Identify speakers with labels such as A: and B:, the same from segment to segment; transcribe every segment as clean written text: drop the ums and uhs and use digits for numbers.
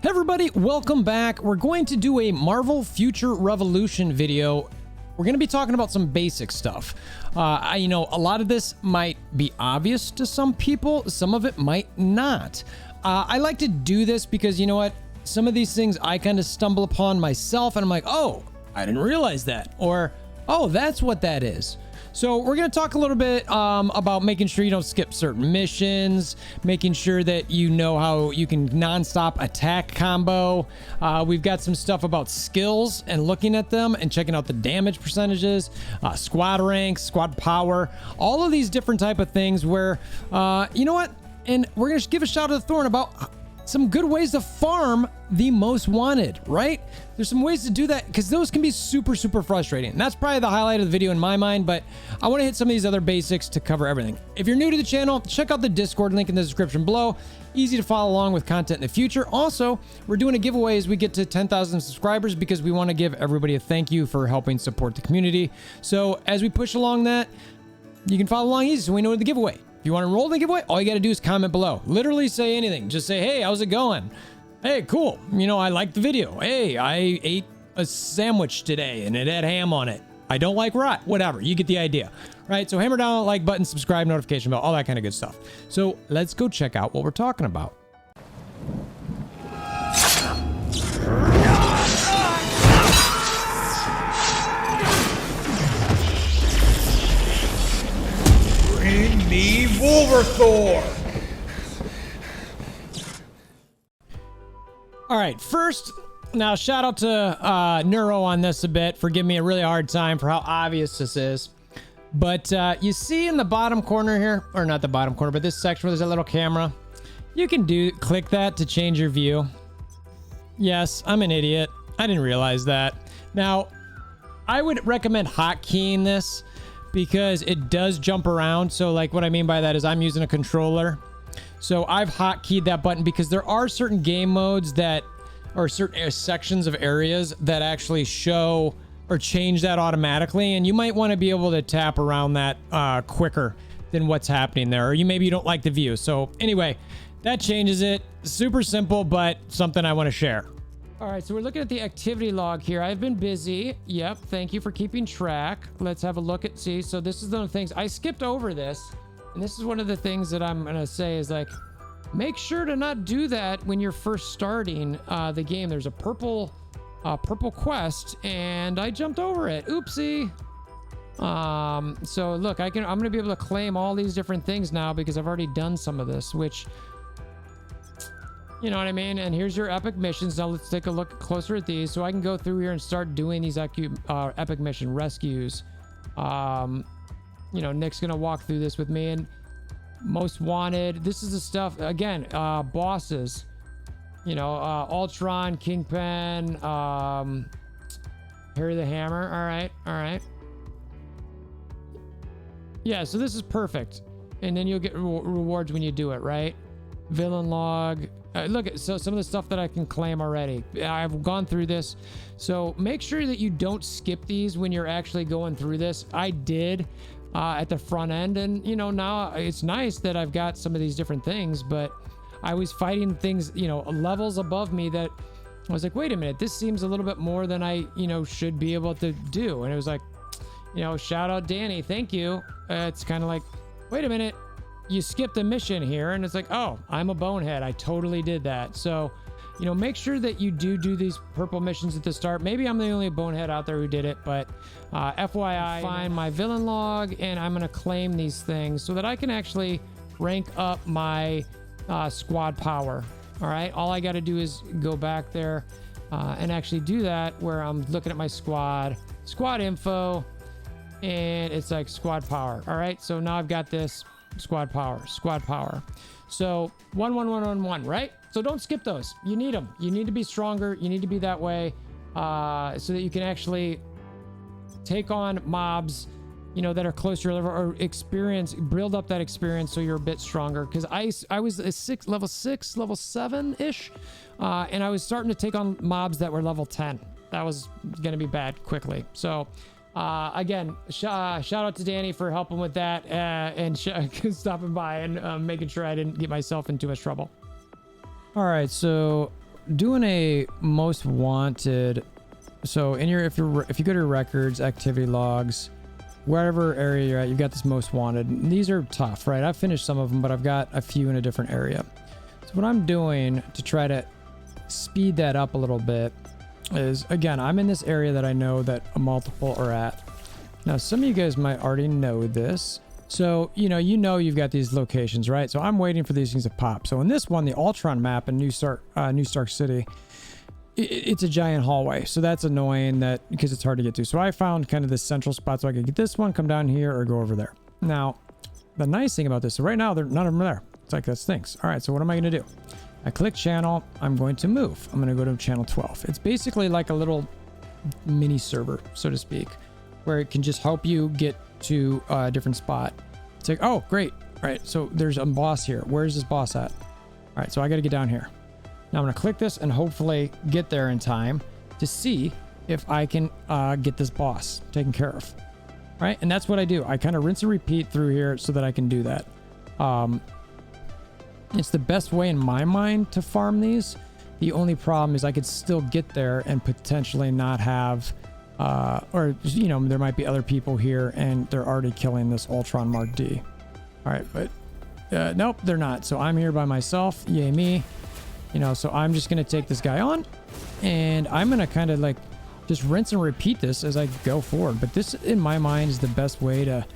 A: Hey everybody, welcome back. We're going to do a Marvel Future Revolution video. We're going to be talking about some basic stuff. You know, a lot of this might be obvious to some people. Some of it might not. I like to do this because, you know what? Some of these things I kind of stumble upon myself and I'm like, oh, I didn't realize that. Or, oh, that's what that is. So we're going to talk a little bit about making sure you don't skip certain missions, making sure that you know how you can non-stop attack combo. We've got some stuff about skills and looking at them and checking out the damage percentages, squad ranks, squad power, all of these different type of things where, you know what? And we're going to give a shout out to Thorn about some good ways to farm the most wanted, right? There's some ways to do that because those can be super, super frustrating. And that's probably the highlight of the video in my mind, but I want to hit some of these other basics to cover everything. If you're new to the channel, check out the Discord link in the description below. Easy to follow along with content in the future. Also, we're doing a giveaway as we get to 10,000 subscribers because we want to give everybody a thank you for helping support the community. So as we push along that, you can follow along easy so we know the giveaway. If you want to enroll in the giveaway, all you got to do is comment below. Literally say anything. Just say, hey, how's it going? Hey, cool. You know, I liked the video. Hey, I ate a sandwich today and it had ham on it. I don't like rot. Whatever. You get the idea. Right? So hammer down the like button, subscribe, notification bell, all that kind of good stuff. So let's go check out what we're talking about.
B: Bring me WolverThor!
A: All right, first, now shout out to Neuro on this a bit for giving me a really hard time for how obvious this is. But you see in the bottom corner here, or not the bottom corner, but this section where there's a little camera, you can click that to change your view. Yes, I'm an idiot. I didn't realize that. Now, I would recommend hotkeying this because it does jump around. So like what I mean by that is I'm using a controller. So I've hotkeyed that button because there are certain game modes that, or certain sections of areas that actually show or change that automatically. And you might want to be able to tap around that quicker than what's happening there. Or maybe you don't like the view. So anyway, that changes it. Super simple, but something I want to share. All right, so we're looking at the activity log here. I've been busy. Yep, thank you for keeping track. Let's have a look at, see, so this is one of the things, I skipped over this, and this is one of the things that I'm gonna say is like, make sure to not do that when you're first starting the game. There's a purple quest, and I jumped over it, oopsie. So look, I'm gonna be able to claim all these different things now because I've already done some of this, which, you know what I mean? And here's your epic missions. Now let's take a look closer at these. So I can go through here and start doing these epic mission rescues. You know, Nick's gonna walk through this with me. And most wanted, this is the stuff, again, bosses. You know, Ultron, Kingpin, Harry the Hammer. All right. Yeah, so this is perfect. And then you'll get rewards when you do it, right? Villain log. Look at so some of the stuff that I can claim already. I've gone through this, so make sure that you don't skip these when you're actually going through this. I did at the front end, and you know, now it's nice that I've got some of these different things, but I was fighting things, you know, levels above me that I was like, wait a minute, this seems a little bit more than I, you know, should be able to do. And it was like, you know, shout out Danny, thank you. It's kind of like, wait a minute, you skipped a mission here, and it's like, oh, I'm a bonehead. I totally did that. So, you know, make sure that you do these purple missions at the start. Maybe I'm the only bonehead out there who did it, but FYI, find my villain log, and I'm gonna claim these things so that I can actually rank up my squad power. All right, all I got to do is go back there and actually do that, where I'm looking at my squad info, and it's like squad power. All right, so now I've got this. Squad power. So 1, right? So don't skip those. You need them. You need to be stronger. You need to be that way so that you can actually take on mobs, you know, that are close to your level, or build up that experience so you're a bit stronger. Because I was a level 6, level 7-ish, and I was starting to take on mobs that were level 10. That was going to be bad quickly. So again, shout out to Danny for helping with that and stopping by and making sure I didn't get myself in too much trouble. All right, so doing a most wanted. So in your, if you go to your records, activity logs, wherever area you're at, you've got this most wanted. And these are tough, right? I've finished some of them, but I've got a few in a different area. So what I'm doing to try to speed that up a little bit is, again, I'm in this area that I know that a multiple are at. Now, some of you guys might already know this. So, you know you've got these locations, right? So I'm waiting for these things to pop. So in this one, the Ultron map in New Stark City, it's a giant hallway. So that's annoying because it's hard to get to. So I found kind of this central spot so I could get this one, come down here, or go over there. Now, the nice thing about this, so right now, none of them are there. It's like, that stinks. All right, so what am I going to do? I click channel. I'm going to move. I'm going to go to channel 12. It's basically like a little mini server, so to speak, where it can just help you get to a different spot. It's like, oh, great. All right, so there's a boss here. Where's this boss at? All right, so I got to get down here. Now I'm going to click this and hopefully get there in time to see if I can get this boss taken care of. All right, and that's what I do. I kind of rinse and repeat through here so that I can do that. It's the best way in my mind to farm these. The only problem is I could still get there and potentially not have, or, you know, there might be other people here and they're already killing this Ultron Mark D. All right, but nope, they're not. So I'm here by myself. Yay me. You know, so I'm just going to take this guy on and I'm going to kind of like just rinse and repeat this as I go forward. But this, in my mind, is the best way to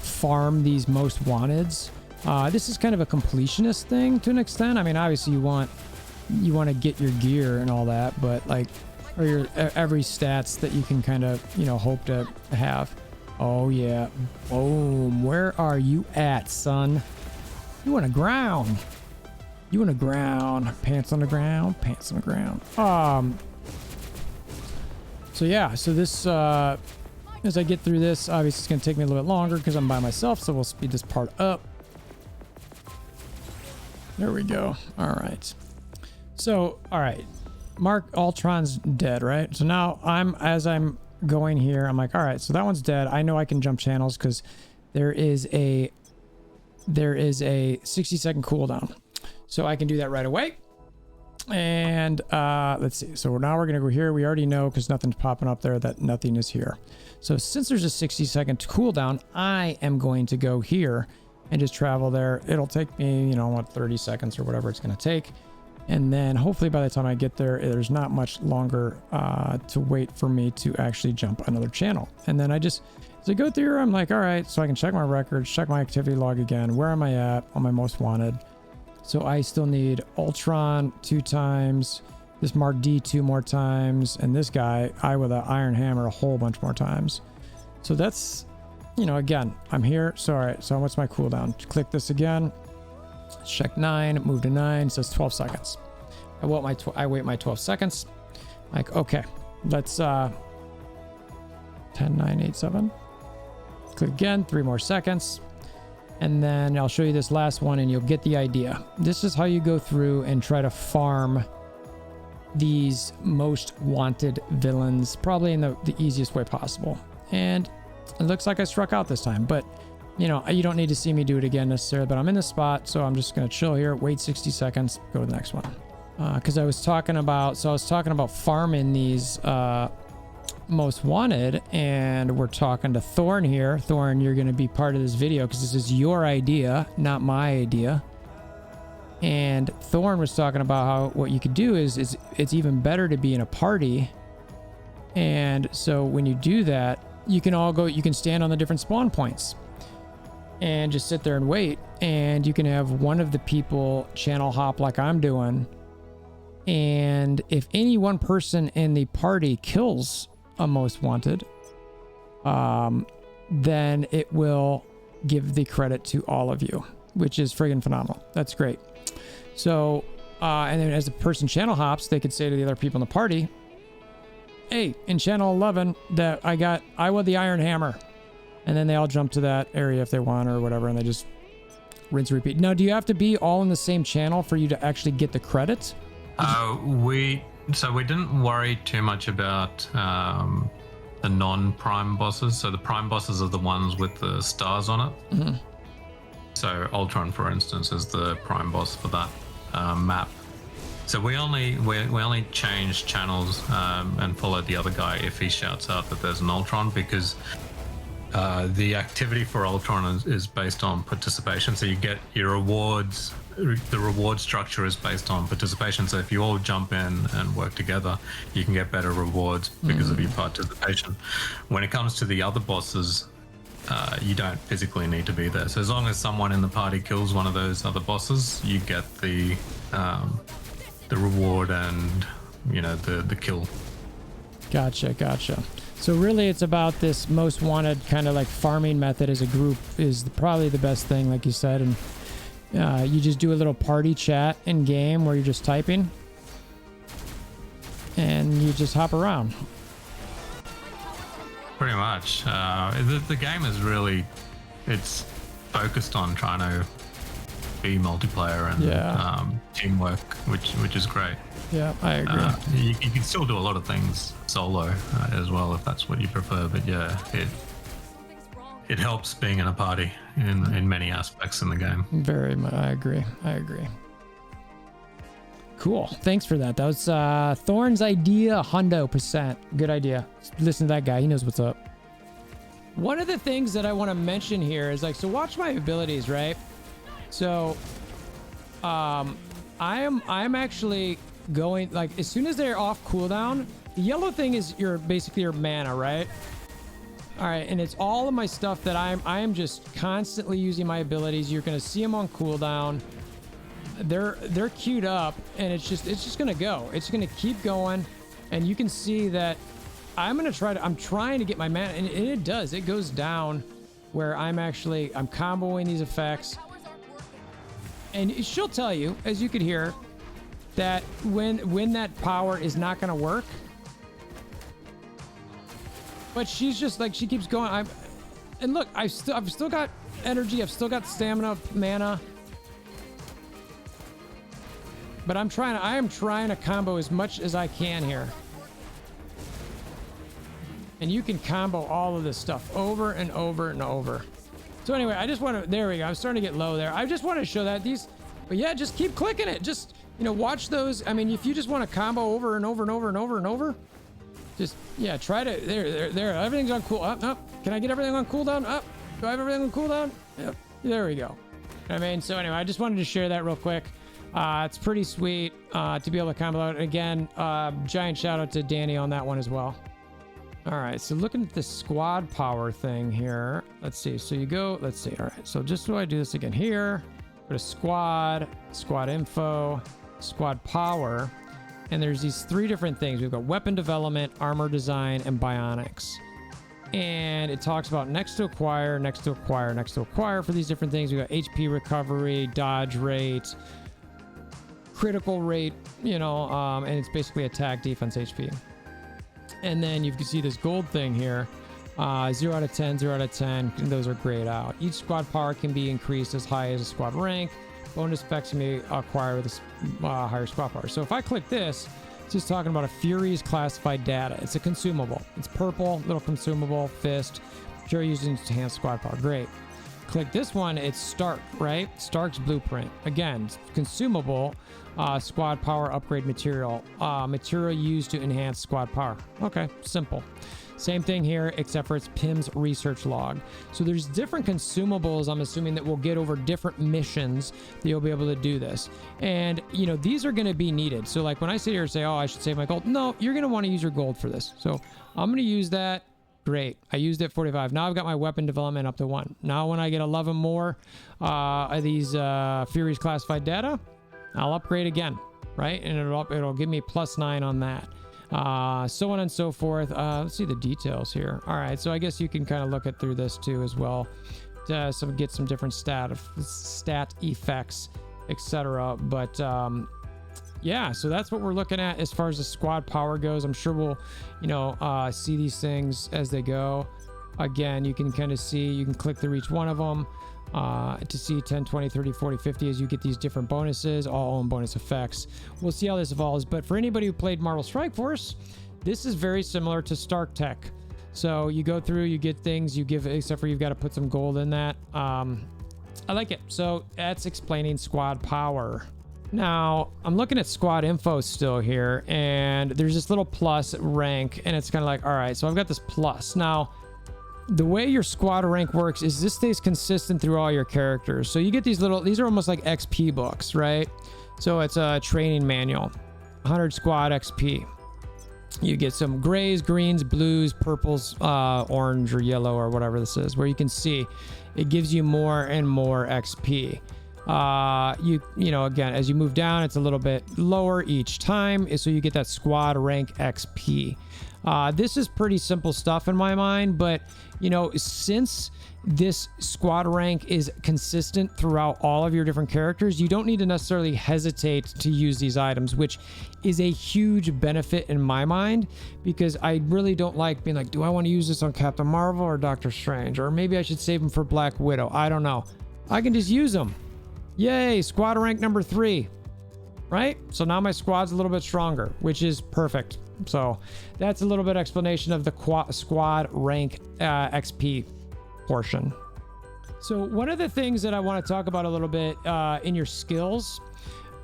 A: farm these most wanteds. This is kind of a completionist thing to an extent. I mean, obviously you want to get your gear and all that, but like, or your every stats that you can kind of, you know, hope to have. Oh yeah. Boom. Where are you at, son? You on the ground. You on the ground. Pants on the ground. Pants on the ground. So yeah, so this, as I get through this, obviously it's going to take me a little bit longer because I'm by myself. So we'll speed this part up. There we go. All right. So, all right. Mark Ultron's dead, right? So now as I'm going here, I'm like, all right, so that one's dead. I know I can jump channels because there is a 60-second cooldown. So I can do that right away. And let's see. So now we're going to go here. We already know because nothing's popping up there that nothing is here. So since there's a 60-second cooldown, I am going to go here and just travel there. It'll take me, you know, what, 30 seconds or whatever it's going to take. And then hopefully by the time I get there, there's not much longer to wait for me to actually jump another channel. And then as I go through, I'm like, all right, so I can check my records, check my activity log again. Where am I at on my most wanted? So I still need Ultron 2 times, this Mark D 2 more times, and this guy, I with an iron hammer a whole bunch more times. So that's, you know, again, I'm here. So, all right, so what's my cooldown? Click this again. Check 9, move to 9, so it's 12 seconds. I wait my 12 seconds. Like, okay, let's 10, 9, 8, 7. Click again, 3 more seconds. And then I'll show you this last one and you'll get the idea. This is how you go through and try to farm these most wanted villains, probably in the easiest way possible. And it looks like I struck out this time, but you know, you don't need to see me do it again necessarily, but I'm in this spot, so I'm just going to chill here, wait 60 seconds, go to the next one. Because I was talking about farming these most wanted, and we're talking to Thorn here. Thorn, you're going to be part of this video because this is your idea, not my idea. And Thorn was talking about how what you could do is it's even better to be in a party. And so when you do that, you can stand on the different spawn points and just sit there and wait, and you can have one of the people channel hop like I'm doing, and if any one person in the party kills a most wanted, then it will give the credit to all of you, which is friggin' phenomenal. That's great. So and then as the person channel hops, they could say to the other people in the party, hey, in channel 11 that I want the iron hammer. And then they all jump to that area if they want or whatever, and they just rinse and repeat. Now, do you have to be all in the same channel for you to actually get the credits?
C: We didn't worry too much about the non-prime bosses. So the prime bosses are the ones with the stars on it. Mm-hmm. So Ultron, for instance, is the prime boss for that map. So we only change channels and follow the other guy if he shouts out that there's an Ultron, because the activity for Ultron is based on participation. So you get your rewards. The reward structure is based on participation. So if you all jump in and work together, you can get better rewards because of your participation. When it comes to the other bosses, you don't physically need to be there. So as long as someone in the party kills one of those other bosses, you get the reward and the kill.
A: Gotcha. So really it's about this most wanted kind of like farming method as a group is probably the best thing, like you said. And you just do a little party chat in game where you're just typing and you just hop around.
C: Pretty much. The game is really, it's focused on trying to be multiplayer and teamwork, which is great.
A: Yeah, I agree.
C: You can still do a lot of things solo as well if that's what you prefer, but yeah, it helps being in a party in many aspects in the game.
A: Very much. I agree. Cool. Thanks for that. That was Thorn's idea, 100%. Good idea. Listen to that guy. He knows what's up. One of the things that I want to mention here is like, so watch my abilities, right? So, I'm actually going like as soon as they're off cooldown, the yellow thing is basically your mana, right? All right, and it's all of my stuff that I am just constantly using my abilities. You're gonna see them on cooldown. They're queued up, and it's just gonna go. It's gonna keep going, and you can see that I'm trying to get my mana, and it does. It goes down where I'm comboing these effects, and she'll tell you, as you could hear, that when that power is not gonna work. But she's just like, she keeps going. And look, I've still got energy. I've still got stamina, mana. But I am trying to combo as much as I can here. And you can combo all of this stuff over and over and over. So anyway, I just want to, there we go. I'm starting to get low there. I just want to show that but yeah, just keep clicking it. Just, watch those. I mean, if you just want to combo over and over and over and over and over, just, yeah, try to, there, everything's on cool, up. Can I get everything on cooldown? Up. Do I have everything on cooldown? Yep. There we go. I mean, so anyway, I just wanted to share that real quick. It's pretty sweet to be able to combo out. Again, giant shout out to Danny on that one as well. All right, so looking at the squad power thing here. Let's see. So you go, let's see. All right, so just so I do this again here, go to squad info, squad power. And there's these 3 different things. We've got weapon development, armor design, and bionics. And it talks about next to acquire for these different things. We've got HP recovery, dodge rate, critical rate, and it's basically attack, defense, HP. And then you can see this gold thing here. 0 out of 10, 0 out of 10. Those are grayed out. Each squad power can be increased as high as a squad rank. Bonus effects can be acquired with a higher squad power. So if I click this, it's just talking about a Fury's classified data. It's a consumable. It's purple, little consumable, fist. Fury using enhanced squad power. Great. Click this one, it's Stark, right? Stark's blueprint. Again, consumable, squad power upgrade material. Material used to enhance squad power. Okay, simple. Same thing here, except for it's Pim's research log. So there's different consumables, I'm assuming, that we'll get over different missions that you'll be able to do this. And, these are going to be needed. So like when I sit here and say, oh, I should save my gold. No, you're going to want to use your gold for this. So I'm going to use that. Great. I used it 45. Now I've got my weapon development up to 1. Now when I get 11 more of these Fury's classified data, I'll upgrade again, right? And it'll give me +9 on that. So on and so forth. Let's see the details here. All right, so I guess you can kind of look through this too as well to get some different stat effects, etc. But yeah, so that's what we're looking at as far as the squad power goes. I'm sure we'll see these things as they go. Again, you can kind of see, you can click through each one of them to see 10, 20, 30, 40, 50 as you get these different bonuses, all own bonus effects. We'll see how this evolves, but for anybody who played Marvel Strike Force, this is very similar to Stark Tech. So you go through, you get things, you give, except for you've got to put some gold in that. I like it. So that's explaining squad power. Now, I'm looking at squad info still here, and there's this little plus rank, and it's kind of like, all right, so I've got this plus. Now, the way your squad rank works is this stays consistent through all your characters. So you get these little, these are almost like XP books, right? So it's a training manual, 100 squad XP. You get some grays, greens, blues, purples, orange or yellow or whatever this is, where you can see it gives you more and more XP. You know, again, as you move down, it's a little bit lower each time, so you get that squad rank XP. This is pretty simple stuff in my mind, but you know, since this squad rank is consistent throughout all of your different characters, you don't need to necessarily hesitate to use these items, which is a huge benefit in my mind, because I really don't like being like, do I want to use this on Captain Marvel or Doctor Strange, or maybe I should save them for Black Widow? I don't know. I can just use them. Yay, squad rank number 3, right? So now my squad's a little bit stronger, which is perfect. So that's a little bit explanation of the squad rank XP portion. So one of the things that I want to talk about a little bit in your skills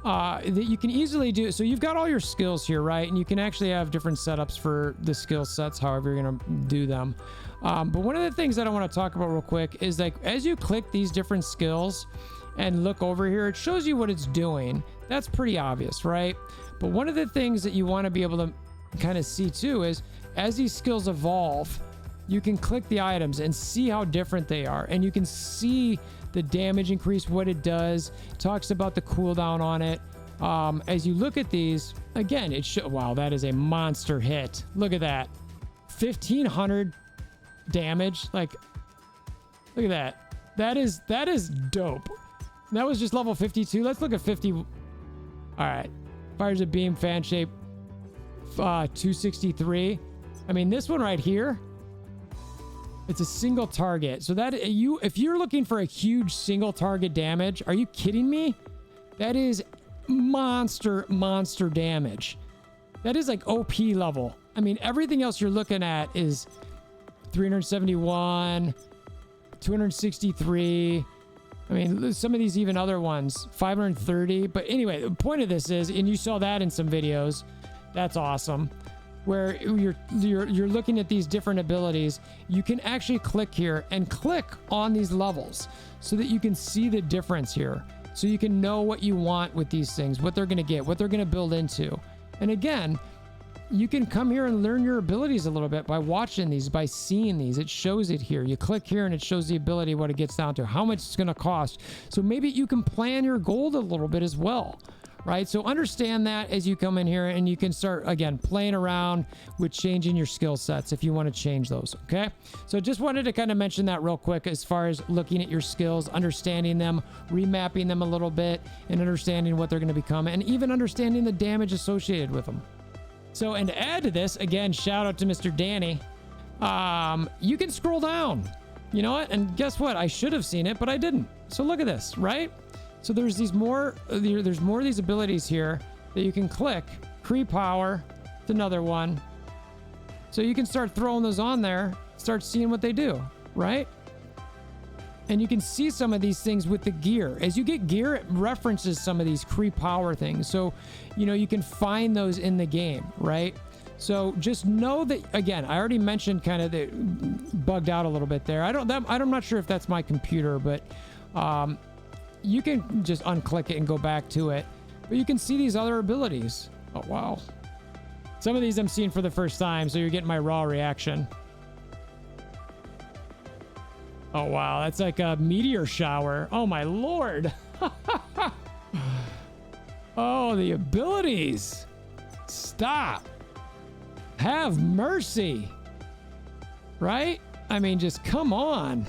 A: that you can easily do. So you've got all your skills here, right? And you can actually have different setups for the skill sets, however you're going to do them. But one of the things that I want to talk about real quick is like, as you click these different skills and look over here, it shows you what it's doing. That's pretty obvious, right? But one of the things that you want to be able to kind of see too is as these skills evolve, you can click the items and see how different they are, and you can see the damage increase, what it does. It talks about the cooldown on it. As you look at these again, wow, that is a monster hit. Look at that, 1500 damage. Like, look at that. That is dope. That was just level 52. Let's look at 50. All right, fires a beam, fan shape, 263. I mean, this one right here, it's a single target. So that if you're looking for a huge single target damage, are you kidding me? That is monster damage. That is like OP level. I mean, everything else you're looking at is 371, 263. I mean, some of these even other ones, 530. But anyway, the point of this is, and you saw that in some videos, that's awesome, where you're looking at these different abilities. You can actually click here and click on these levels so that you can see the difference here. So you can know what you want with these things, what they're going to get, what they're going to build into. And again, you can come here and learn your abilities a little bit by watching these, by seeing these. It shows it here. You click here and it shows the ability, what it gets down to, how much it's going to cost. So maybe you can plan your gold a little bit as well, right? So understand that as you come in here, and you can start, again, playing around with changing your skill sets if you want to change those, okay? So just wanted to kind of mention that real quick as far as looking at your skills, understanding them, remapping them a little bit, and understanding what they're going to become, and even understanding the damage associated with them. So, and to add to this, again, shout out to Mr. Danny. You can scroll down. You know what? And guess what? I should have seen it, but I didn't. So look at this, right? So there's these more, there's more of these abilities here that you can click. Cree power, it's another one. So you can start throwing those on there, start seeing what they do, right? And you can see some of these things with the gear. As you get gear, it references some of these Cree power things. So, you know, you can find those in the game, right? So just know that, again, I already mentioned kind of the bugged out a little bit there. I'm not sure if that's my computer, but you can just unclick it and go back to it. But you can see these other abilities. Oh, wow. Some of these I'm seeing for the first time, so you're getting my raw reaction. Oh, wow. That's like a meteor shower. Oh, my Lord. Oh, the abilities. Stop. Have mercy. Right? I mean, just come on.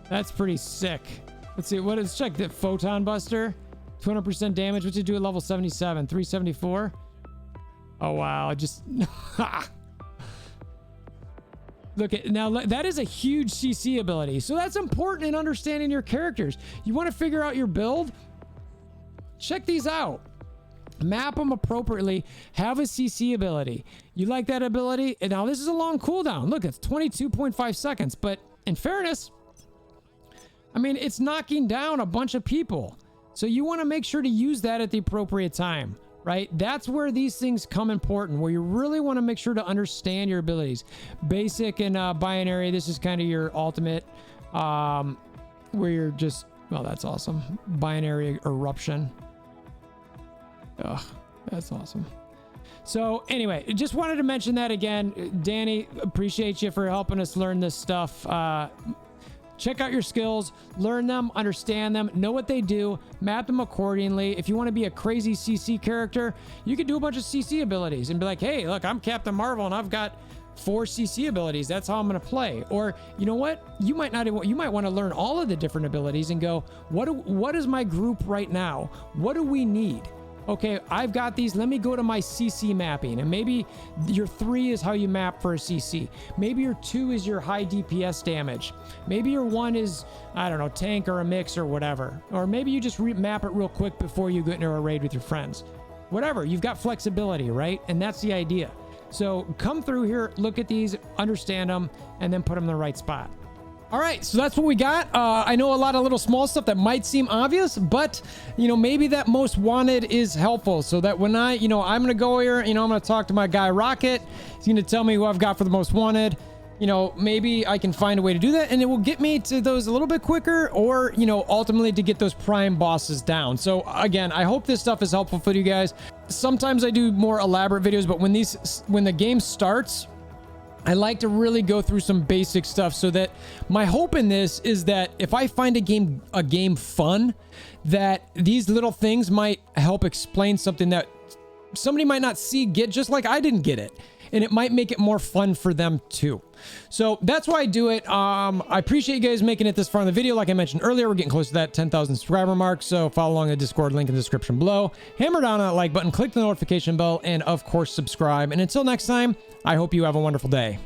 A: That's pretty sick. Let's see. Let's check the Photon Buster. 200% damage. What's it do at level 77? 374? Oh, wow. Just... Look at now, that is a huge CC ability. So that's important in understanding your characters. You want to figure out your build? Check these out. Map them appropriately. Have a CC ability. You like that ability? And now this is a long cooldown. Look, it's 22.5 seconds. But in fairness, I mean, it's knocking down a bunch of people. So you want to make sure to use that at the appropriate time, right? That's where these things come important, where you really want to make sure to understand your abilities. Basic and binary, this is kind of your ultimate, where you're just, well, that's awesome. Binary eruption. Ugh, that's awesome. So anyway, just wanted to mention that again. Danny, appreciate you for helping us learn this stuff. Check out your skills, learn them, understand them, know what they do, map them accordingly. If you want to be a crazy CC character, you could do a bunch of CC abilities and be like, hey, look, I'm Captain Marvel and I've got 4 CC abilities. That's how I'm going to play. Or you know what? You might want to learn all of the different abilities and go, what is my group right now? What do we need? Okay, I've got these. Let me go to my CC mapping. And maybe your 3 is how you map for a CC. Maybe your 2 is your high DPS damage. Maybe your 1 is, I don't know, tank or a mix or whatever. Or maybe you just map it real quick before you get into a raid with your friends. Whatever, you've got flexibility, right? And that's the idea. So come through here, look at these, understand them, and then put them in the right spot. All right, so that's what we got. I know a lot of little small stuff that might seem obvious, but, you know, maybe that most wanted is helpful so that when I'm going to go here, I'm going to talk to my guy Rocket. He's going to tell me who I've got for the most wanted. Maybe I can find a way to do that and it will get me to those a little bit quicker or, ultimately to get those prime bosses down. So again, I hope this stuff is helpful for you guys. Sometimes I do more elaborate videos, but when the game starts, I like to really go through some basic stuff so that my hope in this is that if I find a game fun, that these little things might help explain something that somebody might not get just like I didn't get it. And it might make it more fun for them too. So that's why I do it. I appreciate you guys making it this far in the video. Like I mentioned earlier, we're getting close to that 10,000 subscriber mark. So follow along the Discord link in the description below. Hammer down on that like button, click the notification bell, and of course subscribe. And until next time, I hope you have a wonderful day.